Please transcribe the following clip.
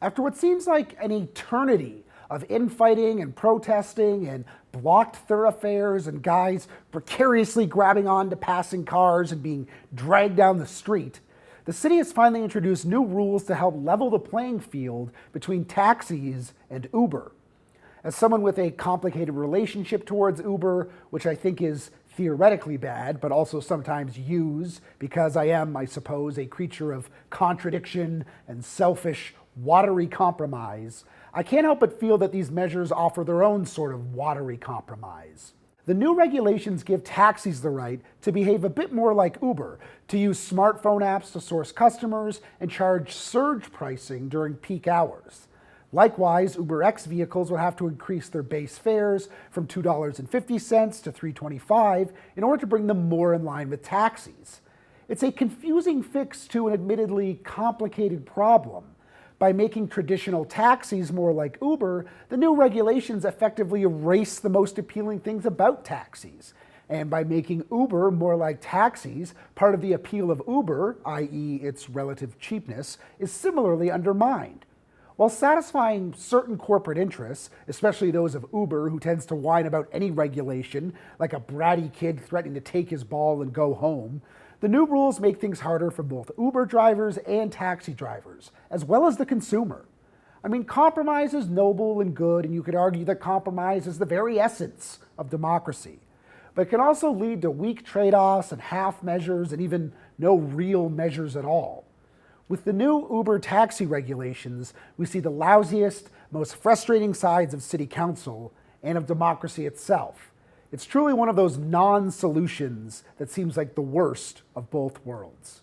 After what seems like an eternity of infighting and protesting and blocked thoroughfares and guys precariously grabbing onto passing cars and being dragged down the street, the city has finally introduced new rules to help level the playing field between taxis and Uber. As someone with a complicated relationship towards Uber, which I think is theoretically bad, but also sometimes use because I am, I suppose, a creature of contradiction and selfish, watery compromise, I can't help but feel that these measures offer their own sort of watery compromise. The new regulations give taxis the right to behave a bit more like Uber, to use smartphone apps to source customers and charge surge pricing during peak hours. Likewise, UberX vehicles will have to increase their base fares from $2.50 to $3.25 in order to bring them more in line with taxis. It's a confusing fix to an admittedly complicated problem. By making traditional taxis more like Uber, the new regulations effectively erase the most appealing things about taxis. And by making Uber more like taxis, part of the appeal of Uber, i.e. its relative cheapness, is similarly undermined. While satisfying certain corporate interests, especially those of Uber, who tends to whine about any regulation, like a bratty kid threatening to take his ball and go home, the new rules make things harder for both Uber drivers and taxi drivers, as well as the consumer. I mean, compromise is noble and good, and you could argue that compromise is the very essence of democracy. But it can also lead to weak trade-offs and half measures and even no real measures at all. With the new Uber taxi regulations, we see the lousiest, most frustrating sides of city council and of democracy itself. It's truly one of those non-solutions that seems like the worst of both worlds.